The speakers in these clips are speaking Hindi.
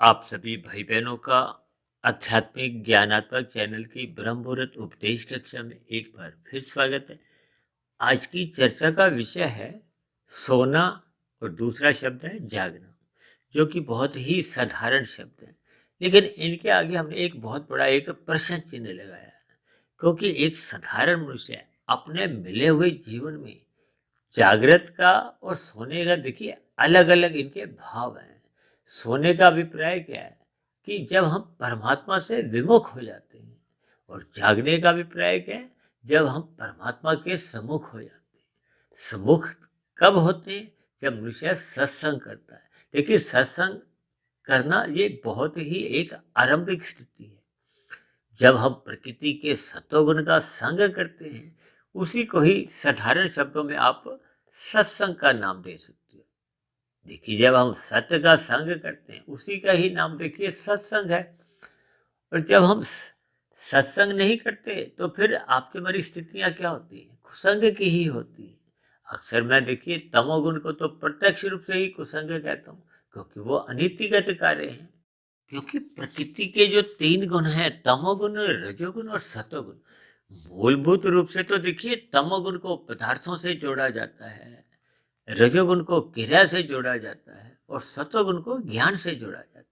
आप सभी भाई बहनों का आध्यात्मिक ज्ञानात्मक चैनल की ब्रह्म मुहूर्त उपदेश कक्षा में एक बार फिर स्वागत है। आज की चर्चा का विषय है सोना और दूसरा शब्द है जागना, जो कि बहुत ही साधारण शब्द है, लेकिन इनके आगे हमने एक बहुत बड़ा एक प्रश्न चिन्ह लगाया है, क्योंकि एक साधारण मनुष्य अपने मिले हुए जीवन में जागृत का और सोने का देखिए अलग अलग इनके भाव हैं। सोने का अभिप्राय क्या है कि जब हम परमात्मा से विमुख हो जाते हैं, और जागने का अभिप्राय क्या है, जब हम परमात्मा के सम्मुख हो जाते हैं। सम्मुख कब होते हैं? जब मनुष्य सत्संग करता है। देखिए, सत्संग करना ये बहुत ही एक आरंभिक स्थिति है। जब हम प्रकृति के सत्वगुण का संग करते हैं, उसी को ही साधारण शब्दों में आप सत्संग का नाम दे सकते हो। देखिए, जब हम सत्य का संग करते हैं, उसी का ही नाम देखिए सत्संग है। और जब हम सत्संग नहीं करते, तो फिर आपकी हमारी स्थितियां क्या होती हैं? कुसंग की ही होती है। अक्सर मैं देखिए तमोगुण को तो प्रत्यक्ष रूप से ही कुसंग कहता हूँ, क्योंकि वो अनीतिगत कार्य है। क्योंकि प्रकृति के जो तीन गुण हैं, तमोगुण, रजोगुण और सतोगुण, मूलभूत रूप से तो देखिए तमोगुण को पदार्थों से जोड़ा जाता है, रजोगुण को क्रिया से जोड़ा जाता है, और सतोगुण को ज्ञान से जोड़ा जाता है।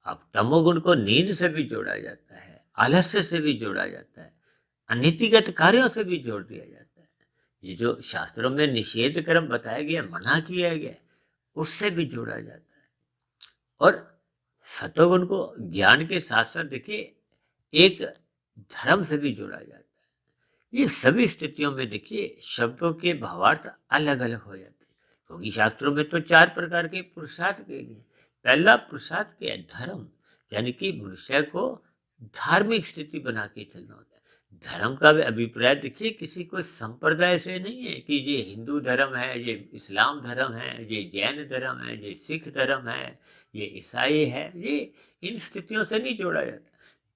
अब तमोगुण को नींद से भी जोड़ा जाता है, आलस्य से भी जोड़ा जाता है, अनीतिगत कार्यों से भी जोड़ दिया जाता है। ये जो शास्त्रों में निषेध कर्म बताया गया, मना किया गया, उससे भी जोड़ा जाता है। और सतोगुण को ज्ञान के साथ साथ देखिए एक धर्म से भी जोड़ा जाता है। ये सभी स्थितियों में देखिए शब्दों के भावार्थ अलग अलग हो जाते हैं, क्योंकि शास्त्रों में तो चार प्रकार के पुरुषार्थ कहे गए। पहला पुरुषार्थ क्या है? धर्म, यानी कि मनुष्य को धार्मिक स्थिति बना के चलना होता है। धर्म का भी अभिप्राय देखिए किसी कोई संप्रदाय से नहीं है कि ये हिंदू धर्म है, ये इस्लाम धर्म है, ये जैन धर्म है, ये सिख धर्म है, ये ईसाई है। ये इन स्थितियों से नहीं जोड़ा जाता।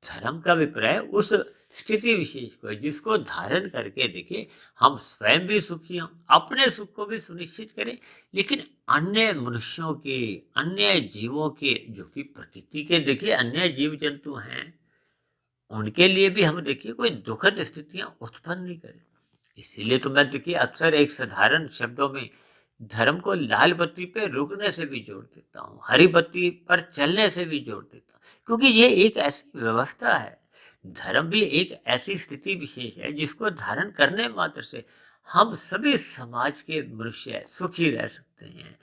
धर्म का अभिप्राय उस स्थिति विशेष को है, जिसको धारण करके देखिए हम स्वयं भी सुखी हों, अपने सुख को भी सुनिश्चित करें, लेकिन अन्य मनुष्यों के, अन्य जीवों के, जो कि प्रकृति के देखिए अन्य जीव जंतु हैं, उनके लिए भी हम देखिए कोई दुखद स्थितियां उत्पन्न नहीं करें। इसीलिए तो मैं देखिए अक्सर एक साधारण शब्दों में धर्म को लाल बत्ती पे रुकने से भी जोड़ देता हूँ, हरी बत्ती पर चलने से भी जोड़ देता हूँ, क्योंकि ये एक ऐसी व्यवस्था है। धर्म भी एक ऐसी स्थिति विशेष है जिसको धारण करने मात्र से हम सभी समाज के मनुष्य सुखी रह सकते हैं।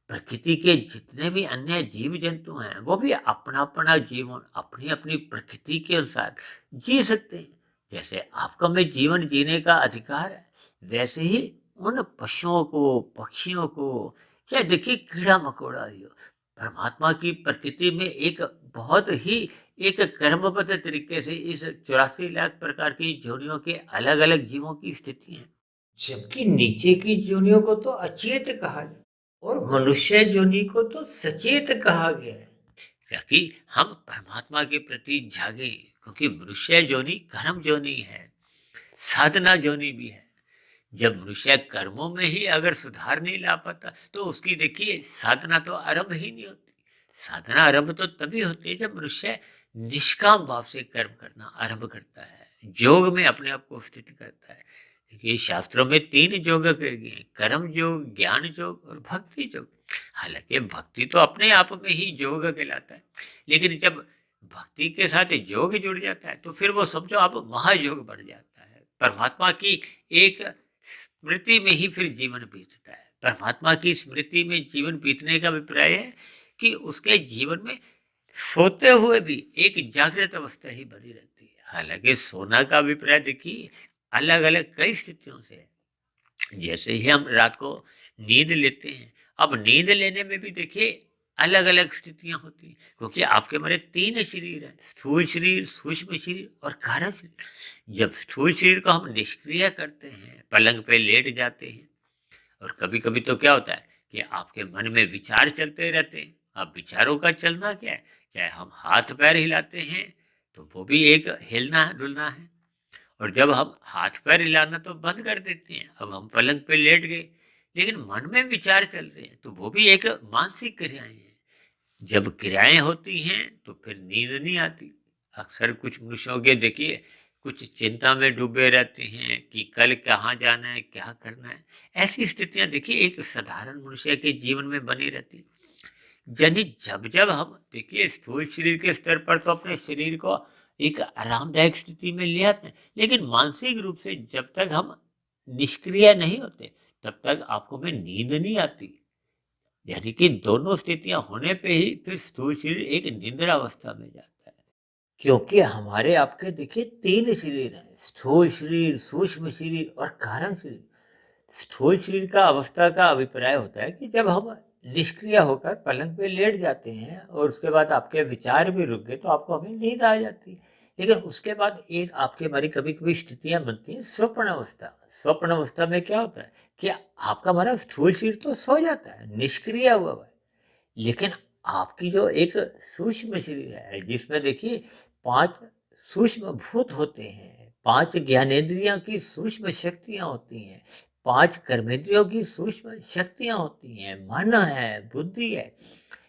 प्रकृति के जितने भी अन्य जीव जंतु हैं, वो भी अपना अपना जीवन अपनी अपनी प्रकृति के अनुसार जी सकते हैं। जैसे आपको में जीवन जीने का अधिकार है, वैसे ही उन पशुओं को, पक्षियों को, चाहे देखिए कीड़ा मकोड़ा ही हो, परमात्मा की प्रकृति में एक बहुत ही एक कर्मबद्ध तरीके से इस 84 लाख प्रकार की योनियों के अलग अलग जीवों की स्थिति है। जबकि नीचे की योनियों को तो अचेत कहा जाता है, और मनुष्य योनि को तो सचेत कहा गया है, ताकि हम परमात्मा के प्रति जागे। क्योंकि मनुष्य योनि कर्म योनि है, साधना योनि भी है। जब मनुष्य कर्मों में ही अगर सुधार नहीं ला पाता, तो उसकी देखिए साधना तो आरंभ ही नहीं होती। साधना आरंभ तो तभी होती है जब मनुष्य निष्काम भाव से कर्म करना आरंभ करता है, योग में अपने आप को स्थित करता है। देखिए, शास्त्रों में तीन योग कहे गए हैं, कर्म योग, ज्ञान योग और भक्ति योग। हालांकि भक्ति तो अपने आप में ही योग कहलाता है, लेकिन जब भक्ति के साथ योग जुड़ जाता है, तो फिर वो समझो आप महायोग बढ़ जाता है। परमात्मा की एक स्मृति में ही फिर जीवन बीतता है। परमात्मा की स्मृति में जीवन बीतने का अभिप्राय है कि उसके जीवन में सोते हुए भी एक जागृत अवस्था ही बनी रहती है। हालांकि सोना का अभिप्राय देखिए अलग अलग कई स्थितियों से है। जैसे ही हम रात को नींद लेते हैं, अब नींद लेने में भी देखिए अलग अलग स्थितियां होती हैं, क्योंकि आपके हमारे तीन शरीर हैं, स्थूल शरीर, सूक्ष्म शरीर और कारण शरीर। जब स्थूल शरीर को हम निष्क्रिय करते हैं, पलंग पे लेट जाते हैं, और कभी कभी तो क्या होता है कि आपके मन में विचार चलते रहते हैं। अब विचारों का चलना क्या है? चाहे हम हाथ पैर हिलाते हैं, तो वो भी एक हिलना डुलना है। और जब हम हाथ पैर हिलाना तो बंद कर देते हैं, अब हम पलंग पे लेट गए, लेकिन मन में विचार चल रहे हैं, तो वो भी एक मानसिक क्रियाएं हैं। जब क्रियाएं होती हैं तो फिर नींद नहीं आती। अक्सर कुछ मनुष्यों के देखिए कुछ चिंता में डूबे रहते हैं कि कल कहाँ जाना है, क्या करना है। ऐसी स्थितियां देखिए एक साधारण मनुष्य के जीवन में बनी रहती है। यानी जब जब हम देखिए स्थूल शरीर के स्तर पर तो अपने शरीर को एक आरामदायक स्थिति में ले आते हैं, लेकिन मानसिक रूप से जब तक हम निष्क्रिय नहीं होते तब तक आपको में नींद नहीं आती। यानी कि दोनों स्थितियां होने पे ही फिर स्थूल शरीर एक निद्रा अवस्था में जाता है। क्योंकि हमारे आपके देखिए तीन शरीर हैं, स्थूल शरीर, सूक्ष्म शरीर और कारण शरीर। स्थूल शरीर का अवस्था का अभिप्राय होता है कि जब हम निष्क्रिय होकर पलंग पे लेट जाते हैं और उसके बाद आपके विचार भी रुक गए तो आपको हमें नींद आ जाती है। लेकिन उसके बाद एक आपके हमारी कभी कभी स्थितियां बनती हैं स्वप्न अवस्था। स्वप्न अवस्था में क्या होता है कि आपका हमारा स्थूल शरीर तो सो जाता है, निष्क्रिय हुआ है, लेकिन आपकी जो एक सूक्ष्म शरीर है जिसमें देखिए 5 सूक्ष्म भूत होते हैं, 5 ज्ञानेंद्रियों की सूक्ष्म शक्तियाँ होती हैं, 5 कर्मेंद्रियों की सूक्ष्म शक्तियाँ होती हैं, मन है, बुद्धि है।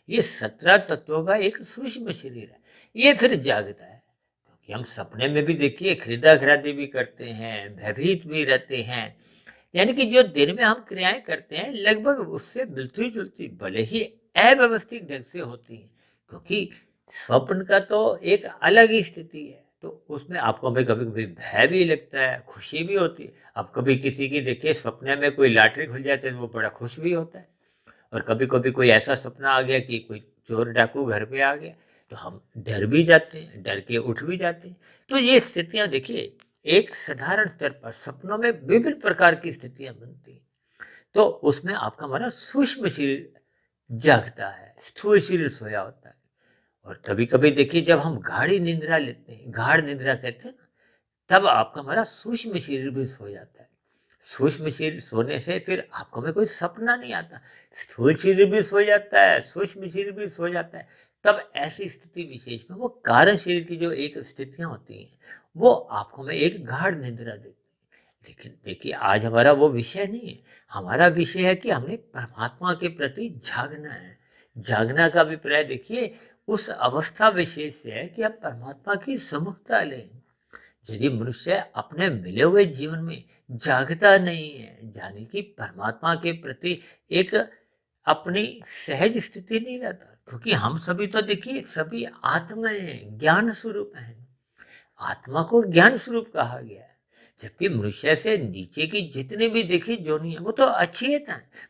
ये 17 तत्वों का एक सूक्ष्म शरीर है। ये फिर जागता है क्योंकि हम सपने में भी देखिए खरीदा-खरादी भी करते हैं, भयभीत भी रहते हैं। यानी कि जो दिन में हम क्रियाएं करते हैं लगभग उससे मिलती जुलती भले ही अव्यवस्थित ढंग से होती है, क्योंकि स्वप्न का तो एक अलग ही स्थिति है। तो उसमें आपको भी कभी कभी भय भी लगता है, खुशी भी होती है। अब कभी किसी की देखिए सपने में कोई लॉटरी खुल जाती है तो वो बड़ा खुश भी होता है। और कभी कभी कोई ऐसा सपना आ गया कि कोई चोर डाकू घर पे आ गया तो हम डर भी जाते हैं, डर के उठ भी जाते हैं। तो ये स्थितियां देखिए एक साधारण स्तर पर सपनों में विभिन्न प्रकार की स्थितियां बनती हैं। तो उसमें आपका हमारा सूक्ष्म शरीर जागता है, स्थूल शरीर सोया होता है। और कभी कभी देखिए जब हम गाढ़ी निंद्रा लेते हैं, गाढ़ निंद्रा कहते हैं ना, तब आपका हमारा सूक्ष्म शरीर भी सो जाता है। सूक्ष्म शरीर सोने से फिर आपको में कोई सपना नहीं आता, स्थूल शरीर भी सो जाता है, सूक्ष्म शरीर भी सो जाता है। तब ऐसी स्थिति विशेष में वो कारण शरीर की जो एक स्थितियां होती हैं वो आपको में एक गाढ़ निद्रा देती है। लेकिन देखिए आज हमारा वो विषय नहीं है। हमारा विषय है कि हमने परमात्मा के प्रति जागना है। जागना का अभिप्राय देखिए उस अवस्था विशेष से है कि आप परमात्मा की सम्मुखता लें। यदि मनुष्य अपने मिले हुए जीवन में जागता नहीं है, यानी कि परमात्मा के प्रति एक अपनी सहज स्थिति नहीं रहता, क्योंकि हम सभी तो देखिए सभी आत्माएं हैं, ज्ञान स्वरूप हैं। आत्मा को ज्ञान स्वरूप कहा गया है। जबकि मनुष्य से नीचे की जितनी भी देखी जोनी है वो तो अच्छी है,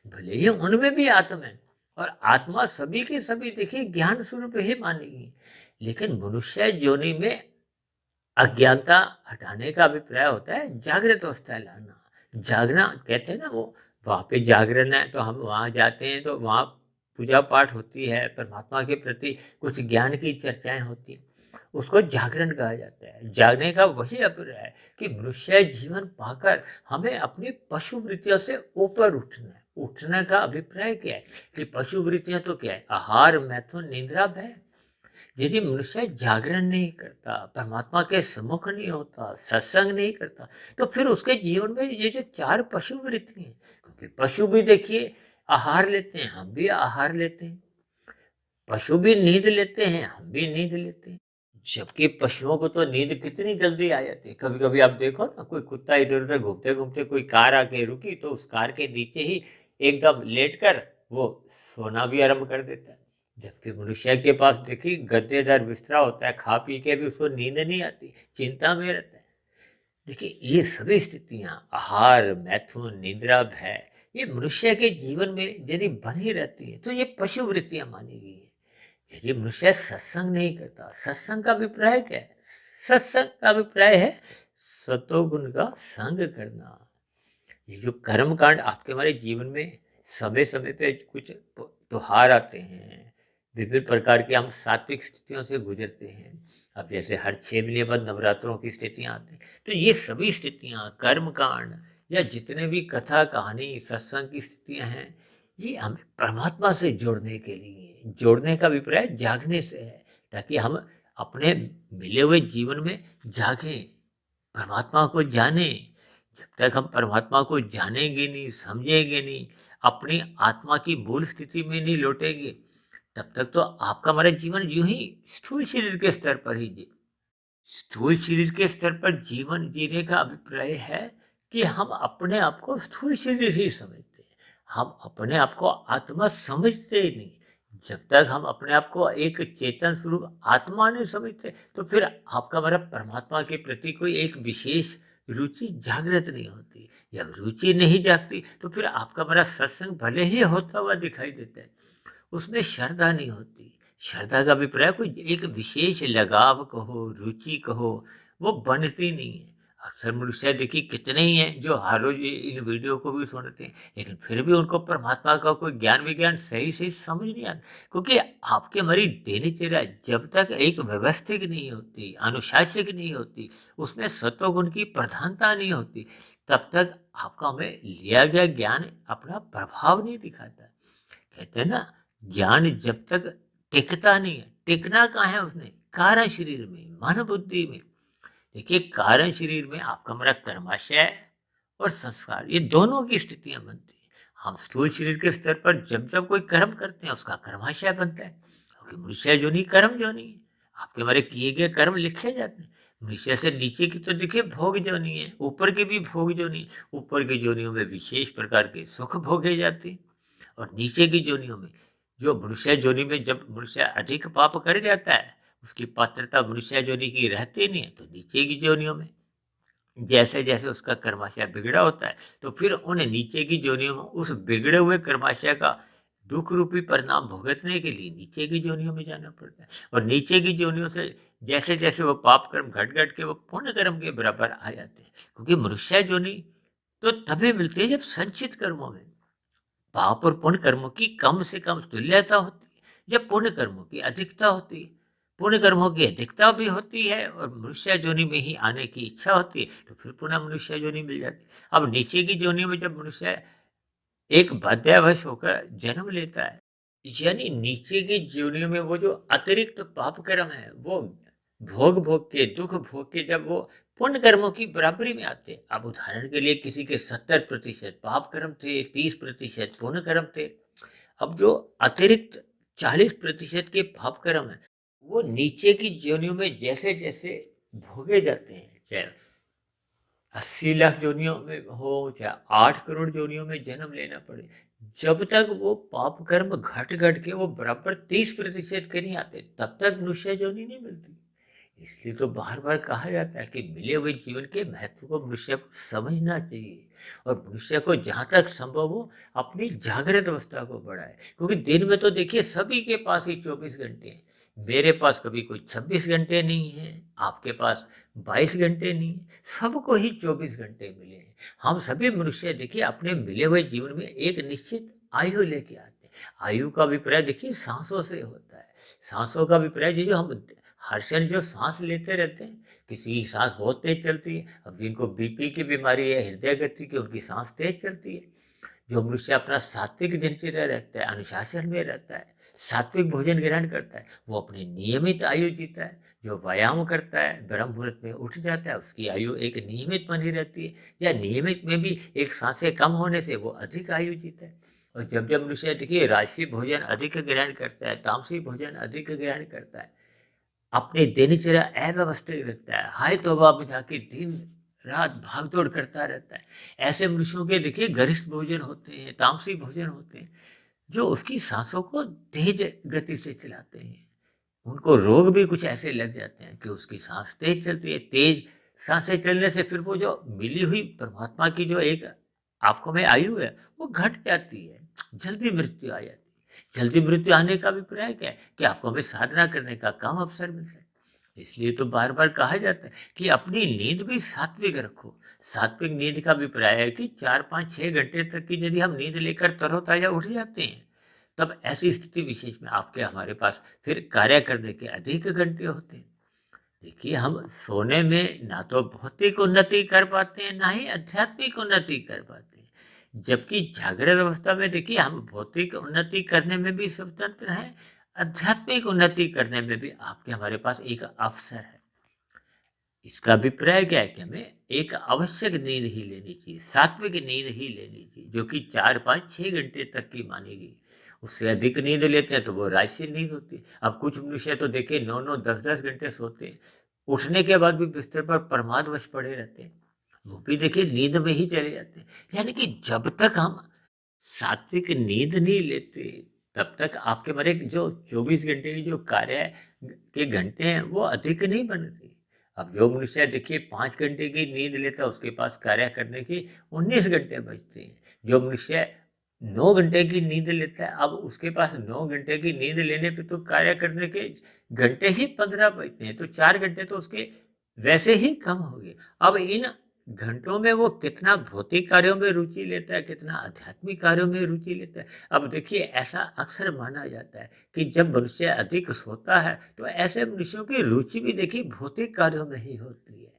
भले ही उनमें भी आत्मा है। और आत्मा सभी के सभी देखिए ज्ञान स्वरूप ही मानेगी। लेकिन मनुष्य जोनी में अज्ञानता हटाने का अभिप्राय होता है जागृत अवस्था लाना। जागना कहते हैं ना, वो वहाँ पे जागरण है तो हम वहाँ जाते हैं तो वहाँ पूजा पाठ होती है, परमात्मा के प्रति कुछ ज्ञान की चर्चाएं होती हैं, उसको जागरण कहा जाता है। जागने का वही अभिप्राय है कि मनुष्य जीवन पाकर हमें अपनी पशु वृत्तियों से ऊपर उठना है। उठने का अभिप्राय क्या है कि पशु वृत्तियां तो क्या है, आहार, मैथुन, निद्रा, भय। यदि मनुष्य जागरण नहीं करता, परमात्मा के सम्मुख नहीं होता, सत्संग नहीं करता, तो फिर उसके जीवन में ये जो 4 पशु वृत्ति हैं, क्योंकि पशु भी देखिए आहार लेते हैं, हम भी आहार लेते हैं। पशु भी नींद लेते हैं, हम भी नींद लेते हैं। जबकि पशुओं को तो नींद कितनी जल्दी आ जाती है। कभी कभी आप देखो ना, कोई कुत्ता इधर उधर घूमते घूमते कोई कार आके रुकी तो उस कार के नीचे ही एकदम लेट कर वो सोना भी आरंभ कर देता है। जबकि मनुष्य के पास देखिए गद्देदार बिस्तरा होता है, खा पी के भी उसको नींद नहीं आती, चिंता में रहता है। देखिए ये सभी स्थितियां, आहार, मैथुन, निद्रा, भय, ये मनुष्य के जीवन में यदि बनी रहती है तो ये पशु वृत्तियां मानी गई है। यदि मनुष्य सत्संग नहीं करता, सत्संग का अभिप्राय क्या है? सत्संग का अभिप्राय है सतोगुण का संग करना। ये जो कर्म कांड आपके हमारे जीवन में समय समय पे कुछ त्योहार आते हैं, विभिन्न प्रकार के हम सात्विक स्थितियों से गुजरते हैं। अब जैसे हर 6 महीने बाद नवरात्रों की स्थितियां आती हैं, तो ये सभी स्थितियां, कर्म कांड या जितने भी कथा कहानी सत्संग की स्थितियां हैं, ये हमें परमात्मा से जोड़ने के लिए, जोड़ने का अभिप्राय जागने से है, ताकि हम अपने मिले हुए जीवन में जागें, परमात्मा को जाने। जब तक हम परमात्मा को जानेंगे नहीं, समझेंगे नहीं, अपनी आत्मा की मूल स्थिति में नहीं लौटेंगे, तब तक तो आपका हमारा जीवन यूं ही स्थूल शरीर के स्तर पर ही जी स्थूल शरीर के स्तर पर जीवन जीने का अभिप्राय है कि हम अपने आप को स्थूल शरीर ही समझते हैं। हम अपने आप को आत्मा समझते ही नहीं। जब तक हम अपने आप को एक चेतन स्वरूप आत्मा नहीं समझते, तो फिर आपका हमारा परमात्मा के प्रति कोई एक विशेष रुचि जागृत नहीं होती। जब रुचि नहीं जागती, तो फिर आपका हमारा सत्संग भले ही होता हुआ दिखाई देता है, उसमें श्रद्धा नहीं होती। श्रद्धा का अभिप्राय कोई एक विशेष लगाव कहो, रुचि कहो, वो बनती नहीं है। अक्सर मनुष्य देखिए कितने ही हैं जो हर रोज इन वीडियो को भी सुनते हैं, लेकिन फिर भी उनको परमात्मा का कोई ज्ञान विज्ञान सही सही समझ नहीं आता। क्योंकि आपकी हमारी दिनचर्या जब तक एक व्यवस्थित नहीं होती, अनुशासित नहीं होती, उसमें सत्वगुण की प्रधानता नहीं होती, तब तक आपका हमें लिया गया ज्ञान अपना प्रभाव नहीं दिखाता। कहते हैं ना, ज्ञान जब तक टिकता नहीं है, टिकना कहाँ है उसने? कारण शरीर में, मन बुद्धि में। देखिए, कारण शरीर में आपका हमारा कर्माशय और संस्कार, ये दोनों की स्थितियां बनती है। हम स्थूल शरीर के स्तर पर जब जब कोई कर्म करते हैं, उसका कर्माशय बनता है, क्योंकि मनुष्य जोनि कर्म जोनि है। आपके हमारे किए गए कर्म लिखे जाते हैं। मनुष्य से नीचे की तो देखिए भोग जोनि है, ऊपर की भी भोग जोनि। ऊपर की जोनियों में विशेष प्रकार के सुख भोगे जाते हैं, और नीचे की जोनियों में, जो मनुष्य जोनि में जब मनुष्य अधिक पाप कर जाता है, उसकी पात्रता मनुष्य जोनि की रहती नहीं है, तो नीचे की जोनियों में जैसे जैसे उसका कर्माशय बिगड़ा होता है, तो फिर उन नीचे की जोनियों में उस बिगड़े हुए कर्माशय का दुख रूपी परिणाम भुगतने के लिए नीचे की जोनियों में जाना पड़ता है। और नीचे की जोनियों से जैसे जैसे वो पाप कर्म घट घट के वो पुण्य कर्म के बराबर आ जाते हैं। क्योंकि मनुष्य जोनि तो तभी मिलती है जब संचित कर्मों में पाप और पुण्य कर्मों की कम से कम तुल्यता होती है, या पुण्य कर्मों की अधिकता होती है। पुण्य कर्मों की अधिकता भी होती है और मनुष्य जोनि में ही आने की इच्छा होती है, तो फिर पुनः मनुष्य जोनि मिल जाती है। अब नीचे की जोनि में जब मनुष्य एक बाध्यावश होकर जन्म लेता है, यानी नीचे की जोनियों में वो जो अतिरिक्त पाप कर्म है, वो भोग भोग के, दुख भोग के जब वो पुण्य कर्मों की बराबरी में आते हैं। अब उदाहरण के लिए किसी के 70% पाप कर्म थे, 30% पुण्य कर्म थे। अब जो अतिरिक्त 40% के पाप कर्म है, वो नीचे की जोनियों में जैसे जैसे भोगे जाते हैं, चाहे 80 लाख जोनियों में हो, चाहे 8 करोड़ जोनियों में जन्म लेना पड़े, जब तक वो पाप कर्म घट घट के वो बराबर 30% के नहीं आते, तब तक मनुष्य जोनि नहीं मिलती। इसलिए तो बार बार कहा जाता है कि मिले हुए जीवन के महत्व को मनुष्य को समझना चाहिए, और मनुष्य को जहाँ तक संभव हो अपनी जागृत अवस्था को बढ़ाए। क्योंकि दिन में तो देखिए सभी के पास ही 24 घंटे हैं। मेरे पास कभी कोई 26 घंटे नहीं है, आपके पास 22 घंटे नहीं है, सबको ही 24 घंटे मिले हैं। हम सभी मनुष्य देखिए अपने मिले हुए जीवन में एक निश्चित आयु लेके आते हैं। आयु का अभिप्राय देखिए सांसों से होता है। सांसों का अभिप्राय जो हम हर क्षण जो सांस लेते रहते हैं, किसी की सांस बहुत तेज चलती है। अब जिनको बीपी की बीमारी है, हृदय गति की, उनकी सांस तेज चलती है। जो मनुष्य अपना सात्विक दिनचर्या रहता है, अनुशासन में रहता है, सात्विक भोजन ग्रहण करता है, वो अपनी नियमित आयु जीता है। जो व्यायाम करता है, ब्रह्म मुहूर्त में उठ जाता है, उसकी आयु एक नियमित बनी रहती है। या नियमित में भी एक सांसें कम होने से वो अधिक आयु जीता है। और जब जब मनुष्य देखिए राजसी भोजन अधिक ग्रहण करता है, तामसी भोजन अधिक ग्रहण करता है, अपनी दिनचर्या अव्यवस्थित रखता है, हाय तौबा बिठा के दिन रात भागदौड़ करता रहता है, ऐसे मनुष्यों के देखिए गरिष्ठ भोजन होते हैं, तामसिक भोजन होते हैं, जो उसकी सांसों को तेज गति से चलाते हैं। उनको रोग भी कुछ ऐसे लग जाते हैं कि उसकी सांस तेज चलती है। तेज सांसें चलने से फिर वो जो मिली हुई परमात्मा की जो एक आपको में आयु है, वो घट जाती है, जल्दी मृत्यु आ जाती है। जल्दी मृत्यु आने का अभिप्राय क्या है? कि आपको हमें साधना करने का कम अवसर मिल सके। इसलिए तो बार बार कहा जाता है कि अपनी नींद भी सात्विक रखो। सात्विक नींद का अभिप्राय है कि 4, 5, 6 घंटे तक की यदि हम नींद लेकर तरोताजा उठ जाते हैं, तब ऐसी स्थिति विशेष में आपके हमारे पास फिर कार्य करने के अधिक घंटे होते हैं। देखिए, हम सोने में ना तो भौतिक उन्नति कर पाते हैं, ना ही आध्यात्मिक उन्नति कर पाते हैं। जबकि जागृत अवस्था में देखिए हम भौतिक उन्नति करने में भी स्वतंत्र हैं, आध्यात्मिक उन्नति करने में भी आपके हमारे पास एक अवसर है। इसका अभिप्राय क्या है कि हमें एक आवश्यक नींद ही लेनी चाहिए, सात्विक नींद ही लेनी चाहिए, जो कि 4, 5, 6 घंटे तक की मानी गई। उससे अधिक नींद लेते हैं तो वो राजसी नींद होती है। अब कुछ मनुष्य तो देखिए 9-9 10-10 घंटे सोते हैं, उठने के बाद भी बिस्तर पर प्रमादवश पड़े रहते हैं, वो भी देखिए नींद में ही चले जाते हैं। यानी कि जब तक हम सात्विक नींद नहीं लेते तब तक आपके हमारे जो 24 घंटे की जो कार्य के घंटे हैं वो अधिक नहीं बनते। अब जो मनुष्य देखिए 5 घंटे की नींद लेता है उसके पास कार्य करने की 19 घंटे बचते हैं। जो मनुष्य 9 घंटे की नींद लेता है अब उसके पास 9 घंटे की नींद लेने पे तो कार्य करने के घंटे ही 15 बचते हैं, तो 4 घंटे तो उसके वैसे ही कम हो गए। अब इन घंटों में वो कितना भौतिक कार्यों में रुचि लेता है, कितना आध्यात्मिक कार्यों में रुचि लेता है। अब देखिए ऐसा अक्सर माना जाता है कि जब मनुष्य अधिक सोता है तो ऐसे मनुष्यों की रुचि भी देखिए भौतिक कार्यों में ही होती है।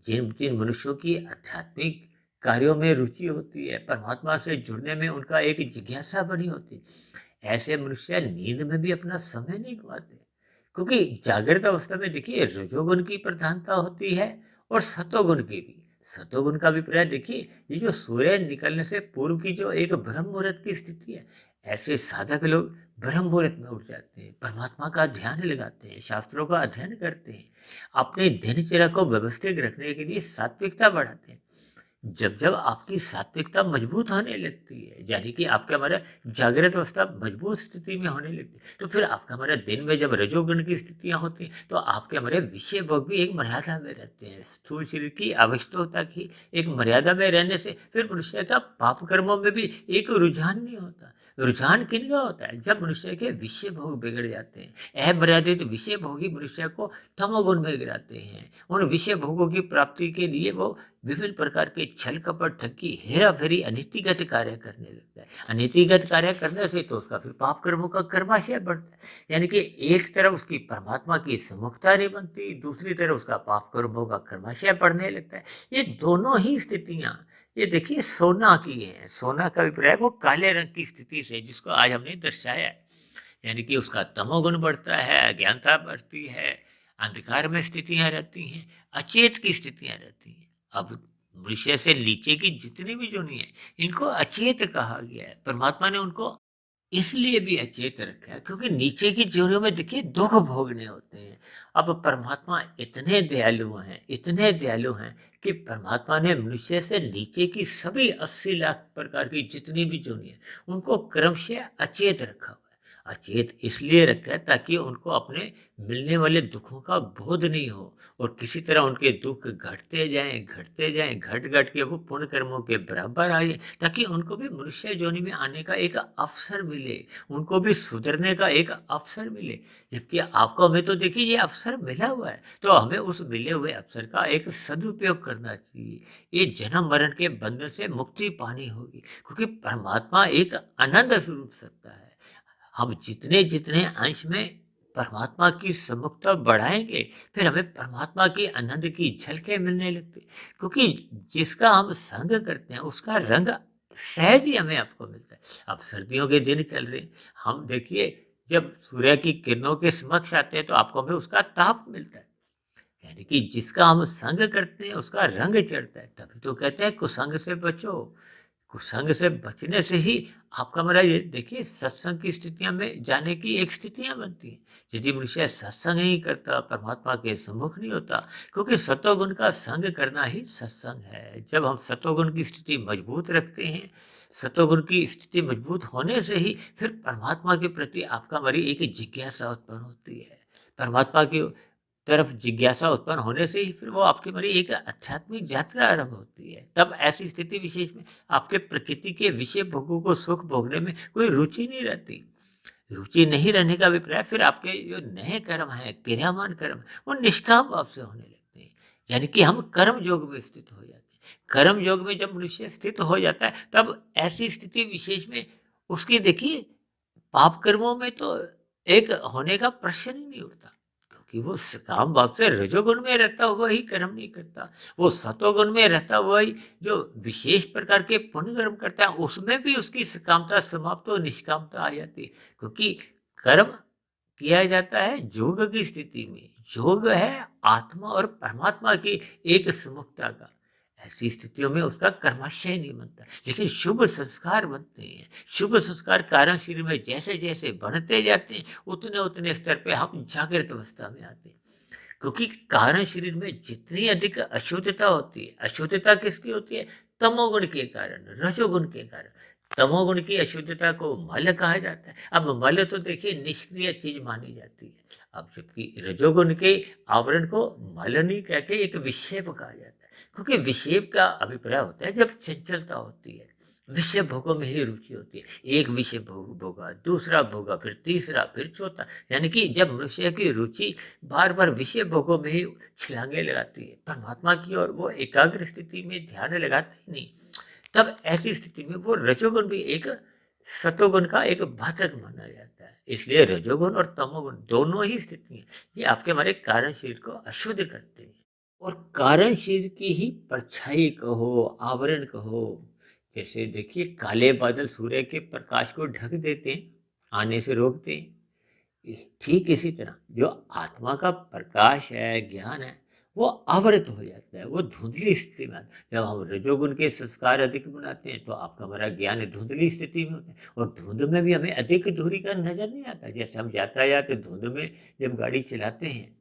जिन जिन मनुष्यों की आध्यात्मिक कार्यों में रुचि होती है, परमात्मा से जुड़ने में उनका एक जिज्ञासा बनी होती है, ऐसे मनुष्य नींद में भी अपना समय नहीं गंवाते। क्योंकि जागृत अवस्था में देखिए रजोगुण की प्रधानता होती है और सतोगुण की भी। सतोगुण का अभिप्राय देखिए ये जो सूर्य निकलने से पूर्व की जो एक ब्रह्म मुहूर्त की स्थिति है, ऐसे साधक लोग ब्रह्म मुहूर्त में उठ जाते हैं, परमात्मा का ध्यान लगाते हैं, शास्त्रों का अध्ययन करते हैं, अपने दिनचर्या को व्यवस्थित रखने के लिए सात्विकता बढ़ाते हैं। जब जब आपकी सात्विकता मजबूत होने लगती है, यानी कि आपका हमारा जागृत अवस्था मजबूत स्थिति में होने लगती है, तो फिर आपका हमारा दिन में जब रजोगुण की स्थितियां होती हैं तो आपके हमारे विषय भोग भी एक मर्यादा में रहते हैं। स्थूल शरीर की आवश्यकता की एक मर्यादा में रहने से फिर मनुष्य का पाप कर्मों में भी एक रुझान नहीं होता। रुझान किनका होता है? जब मनुष्य के विषय भोग बिगड़ जाते हैं। अमर्यादित विषय भोगी मनुष्य को तमोगुण में गिराते हैं। उन विषय भोगों की प्राप्ति के लिए वो विभिन्न प्रकार के छल कपट ठगी हेरा फेरी अनीतिगत कार्य करने लगता है। अनीतिगत कार्य करने से तो उसका फिर पाप कर्मों का कर्माशय बढ़ता है। यानी कि एक तरफ उसकी परमात्मा की सम्मुखता नहीं बनती, दूसरी तरफ उसका पाप कर्मों का कर्माशय बढ़ने लगता है। ये दोनों ही स्थितियां ये देखिए सोना की है। सोना का अभिप्राय वो काले रंग की स्थिति से जिसको आज हमने दर्शाया है। यानी कि उसका तमोगुण बढ़ता है, अज्ञानता बढ़ती है, अंधकार में स्थितियां रहती हैं, अचेत की स्थितियां रहती हैं। अब विषय से नीचे की जितनी भी जोनि है इनको अचेत कहा गया है। परमात्मा ने उनको इसलिए भी अचेत रखा है क्योंकि नीचे की जोनियों में देखिए दुख भोगने होते हैं। अब परमात्मा इतने दयालु हैं, इतने दयालु हैं कि परमात्मा ने मनुष्य से नीचे की सभी 80 लाख प्रकार की जितनी भी जोनि है उनको क्रमशः अचेत रखा हुआ है। अचेत इसलिए रखा है ताकि उनको अपने मिलने वाले दुखों का बोध नहीं हो और किसी तरह उनके दुख घटते जाएं, घट घट के वो पुण्य कर्मों के बराबर आए, ताकि उनको भी मनुष्य योनि में आने का एक अवसर मिले, उनको भी सुधरने का एक अवसर मिले। जबकि आपको हमें तो देखिए ये अवसर मिला हुआ है, तो हमें उस मिले हुए अवसर का एक सदुपयोग करना चाहिए। ये जन्म मरण के बंधन से मुक्ति पानी होगी, क्योंकि परमात्मा एक आनंद स्वरूप सत्ता है। हम जितने जितने अंश में परमात्मा की सम्मुखता बढ़ाएंगे फिर हमें परमात्मा की आनंद की झलकें मिलने लगती, क्योंकि जिसका हम संग करते हैं उसका रंग सहज ही हमें आपको मिलता है। अब सर्दियों के दिन चल रहे हैं, हम देखिए जब सूर्य की किरणों के समक्ष आते हैं तो आपको हमें उसका ताप मिलता है। यानी कि जिसका हम संग करते हैं उसका रंग चढ़ता है। तभी तो कहते हैं कुसंग से बचो। कुसंग से बचने से ही आपका हमारा ये देखिए सत्संग की स्थितियां में जाने की एक स्थितियां बनती हैं। यदि मनुष्य सत्संग नहीं करता, परमात्मा के सम्मुख नहीं होता, क्योंकि सतोगुण का संग करना ही सत्संग है। जब हम सतोगुण की स्थिति मजबूत रखते हैं, सतोगुण की स्थिति मजबूत होने से ही फिर परमात्मा के प्रति आपका हमारी एक जिज्ञासा उत्पन्न होती है। परमात्मा की तरफ जिज्ञासा उत्पन्न होने से ही फिर वो आपकी हमारी एक आध्यात्मिक यात्रा आरंभ होती है। तब ऐसी स्थिति विशेष में आपके प्रकृति के विषय भोगों को सुख भोगने में कोई रुचि नहीं रहती। रुचि नहीं रहने का अभिप्राय फिर आपके जो नए कर्म है, क्रियामान कर्म, वो निष्काम भाव से होने लगते हैं। यानी कि हम कर्म योग में स्थित हो जाते हैं। कर्म योग में जब मनुष्य स्थित हो जाता है तब ऐसी स्थिति विशेष में उसकी देखिए पाप कर्मों में तो एक होने का प्रश्न ही नहीं उठता, क्योंकि वो काम भाव से रजोगुण में रहता हुआ ही कर्म नहीं करता। वो सतोगुण में रहता हुआ ही जो विशेष प्रकार के पुण्य कर्म करता है उसमें भी उसकी सकामता समाप्त और निष्कामता आ जाती है, क्योंकि कर्म किया जाता है योग की स्थिति में। योग है आत्मा और परमात्मा की एक सुमुखता का। ऐसी स्थितियों में उसका कर्माशय नहीं बनता, लेकिन शुभ संस्कार बनते हैं। शुभ संस्कार कारण शरीर में जैसे जैसे बढ़ते जाते हैं, उतने उतने स्तर पे हम जागृत अवस्था में आते हैं। क्योंकि कारण शरीर में जितनी अधिक अशुद्धता होती है, अशुद्धता किसकी होती है? तमोगुण के कारण, रजोगुण के कारण। तमोगुण की अशुद्धता को मल कहा जाता है। अब मल तो देखिए निष्क्रिय चीज मानी जाती है। अब जबकि रजोगुण के आवरण को मल नहीं कह के एक विक्षेप कहा जाता है, क्योंकि विक्षेप का अभिप्राय होता है जब चंचलता होती है, विषय भोगों में ही रुचि होती है। एक विषय भोगा, दूसरा भोगा, फिर तीसरा, फिर चौथा, यानी कि जब मनुष्य की रुचि बार बार विषय भोगों में ही छलांगे लगाती है, परमात्मा की ओर वो एकाग्र स्थिति में ध्यान लगाता ही नहीं, तब ऐसी स्थिति में वो रजोगुण भी एक सतोगुण का एक बाधक माना जाता है। इसलिए रजोगुण और तमोगुण दोनों ही स्थितियां ये आपके हमारे कारण शरीर को अशुद्ध करते हैं। और कारण शरीर की ही परछाई कहो, आवरण कहो, जैसे देखिए काले बादल सूर्य के प्रकाश को ढक देते हैं, आने से रोकते हैं, ठीक इसी तरह जो आत्मा का प्रकाश है, ज्ञान है, वो आवृत हो जाता है, वो धुंधली स्थिति में आता है। जब हम रजोगुण के संस्कार अधिक बनाते हैं तो आपका हमारा ज्ञान धुंधली स्थिति में होता है, और धुंध में भी हमें अधिक दूरी का नजर नहीं आता। जैसे हम यातायात धुंध में जब गाड़ी चलाते हैं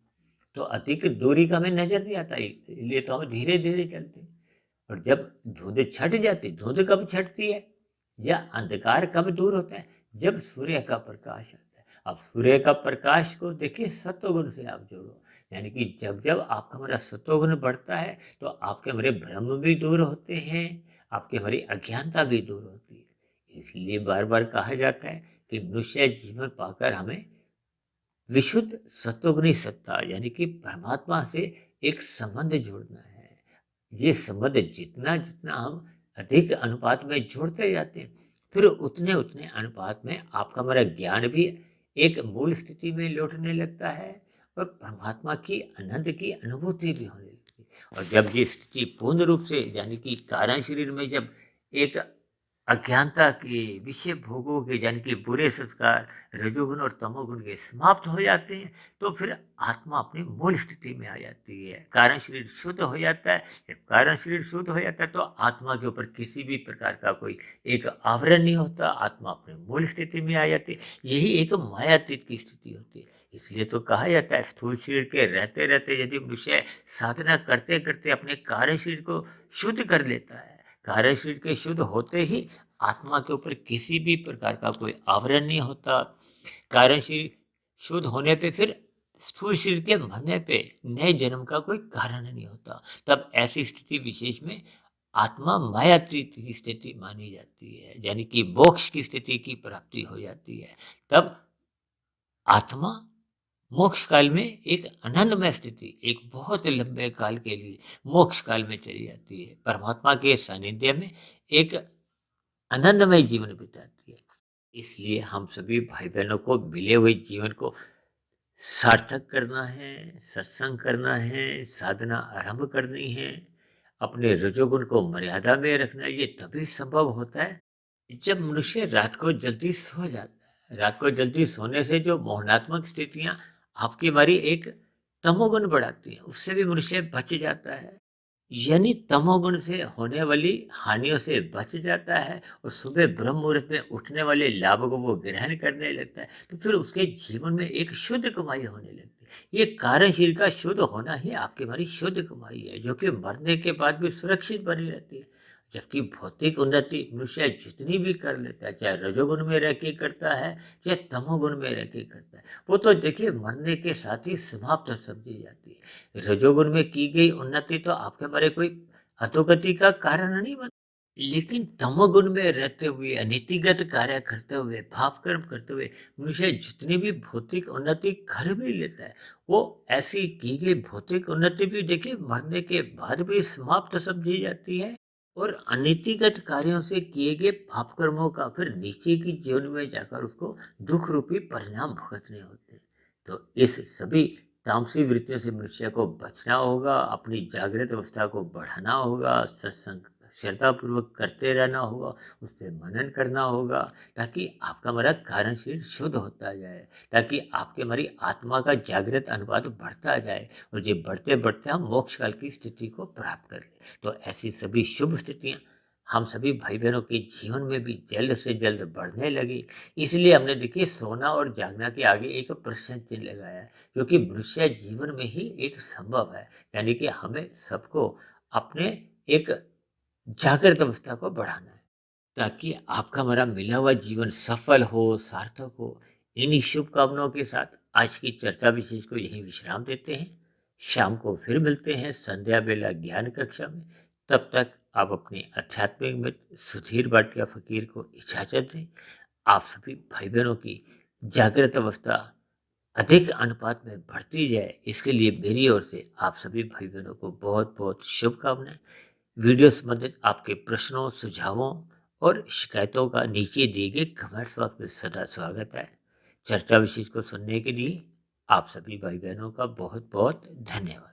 तो अधिक दूरी का हमें नजर नहीं आता, इसलिए तो हम धीरे धीरे चलते हैं। और जब धुंध छट जाती, धुंध कब छटती है या अंधकार कब दूर होता है? जब सूर्य का प्रकाश आता है। अब सूर्य का प्रकाश को देखिए सत्वगुण से आप जोड़ो, यानी कि जब जब आपका हमारा सत्वगुण बढ़ता है तो आपके हमारे भ्रम भी दूर होते हैं, आपकी हमारी अज्ञानता भी दूर होती है। इसलिए बार बार कहा जाता है कि मनुष्य जीवन पाकर हमें विशुद्ध सत्वगुणी सत्ता यानी कि परमात्मा से एक संबंध जोड़ना है। ये संबंध जितना जितना हम अधिक अनुपात में जोड़ते जाते हैं, फिर उतने उतने अनुपात में आपका हमारा ज्ञान भी एक मूल स्थिति में लौटने लगता है, और परमात्मा की आनंद की अनुभूति भी होने लगती है। और जब ये स्थिति पूर्ण रूप से यानी कि कारण शरीर में जब एक अज्ञानता के विषय भोगों के यानी कि बुरे संस्कार रजोगुण और तमोगुण के समाप्त हो जाते हैं, तो फिर आत्मा अपनी मूल स्थिति में आ जाती है, कारण शरीर शुद्ध हो जाता है। जब कारण शरीर शुद्ध हो जाता है तो आत्मा के ऊपर किसी भी प्रकार का कोई एक आवरण नहीं होता, आत्मा अपनी मूल स्थिति में आ जाती है। यही एक मायातीत की स्थिति होती है। इसलिए तो कहा जाता है स्थूल शरीर के रहते रहते यदि मनुष्य साधना करते करते अपने कार्य शरीर को शुद्ध कर लेता है, कार्य शरीर के शुद्ध होते ही आत्मा के ऊपर किसी भी प्रकार का कोई आवरण नहीं होता। कारण शरीर शुद्ध होने पे फिर स्थूल शरीर के मरने पे नए जन्म का कोई कारण नहीं होता। तब ऐसी स्थिति विशेष में आत्मा मायातीत की स्थिति मानी जाती है, यानी कि मोक्ष की स्थिति की प्राप्ति हो जाती है। तब आत्मा मोक्ष काल में एक आनंदमय स्थिति, एक बहुत लंबे काल के लिए मोक्ष काल में चली जाती है, परमात्मा के सानिध्य में एक आनंदमय जीवन बिताती है। इसलिए हम सभी भाई बहनों को मिले हुए जीवन को सार्थक करना है, सत्संग करना है, साधना आरंभ करनी है, अपने रजोगुण को मर्यादा में रखना। ये तभी संभव होता है जब मनुष्य रात को जल्दी सो जाता है। रात को जल्दी सोने से जो मोहनात्मक स्थितियां आपकी हमारी एक तमोगुण बढ़ाती हैं, उससे भी मनुष्य बच जाता है, यानी तमोगुण से होने वाली हानियों से बच जाता है, और सुबह ब्रह्म मुहूर्त में उठने वाले लाभ को वो ग्रहण करने लगता है। तो फिर उसके जीवन में एक शुद्ध कमाई होने लगती है। ये कारण शरीर का शुद्ध होना ही आपकी हमारी शुद्ध कमाई है, जो कि मरने के बाद भी सुरक्षित बनी रहती है। जबकि भौतिक उन्नति मनुष्य जितनी भी कर लेता है, चाहे रजोगुण में रह के करता है चाहे तमोगुण में रह के करता है, वो तो देखिए मरने के साथ ही समाप्त समझी जाती है। रजोगुण में की गई उन्नति तो आपके हमारे कोई अधोगति का कारण नहीं बन, लेकिन तमोगुण में रहते हुए अनीतिगत कार्य करते हुए पाप कर्म करते हुए मनुष्य जितनी भी भौतिक उन्नति कर भी लेता है, वो ऐसी की गई भौतिक उन्नति भी देखिए मरने के बाद भी समाप्त समझी जाती है, और अनीतिगत कार्यों से किए गए पाप कर्मों का फिर नीचे की जीवन में जाकर उसको दुख रूपी परिणाम भुगतने होते हैं। तो इस सभी तामसी वृत्तियों से मनुष्य को बचना होगा, अपनी जागृत अवस्था को बढ़ाना होगा, सत्संग श्रद्धापूर्वक करते रहना होगा, उस पर मनन करना होगा, ताकि आपका हमारा कार्यशील शुद्ध होता जाए, ताकि आपके हमारी आत्मा का जागृत अनुपात बढ़ता जाए और ये बढ़ते बढ़ते हम मोक्ष काल की स्थिति को प्राप्त कर लें। तो ऐसी सभी शुभ स्थितियाँ हम सभी भाई बहनों के जीवन में भी जल्द से जल्द बढ़ने लगी। इसलिए हमने देखिए सोना और जागना के आगे एक प्रश्न चिन्ह लगाया है, क्योंकि मनुष्य जीवन में ही एक संभव है, यानी कि हमें सबको अपने एक जागृत अवस्था को बढ़ाना है, ताकि आपका हमारा मिला हुआ जीवन सफल हो, सार्थक हो। इन्हीं शुभकामनाओं के साथ आज की चर्चा विशेष को यहीं विश्राम देते हैं। शाम को फिर मिलते हैं संध्या बेला ज्ञान कक्षा में। तब तक आप अपने आध्यात्मिक मित्र सुधीर भाटिया फकीर को इजाजत दें। आप सभी भाई बहनों की जागृत अवस्था अधिक अनुपात में बढ़ती जाए, इसके लिए मेरी ओर से आप सभी भाई बहनों को बहुत बहुत शुभकामनाएं। वीडियो संबंधित आपके प्रश्नों, सुझावों और शिकायतों का नीचे दिए गए कमेंट्स बॉक्स में सदा स्वागत है। चर्चा विशेष को सुनने के लिए आप सभी भाई बहनों का बहुत बहुत धन्यवाद।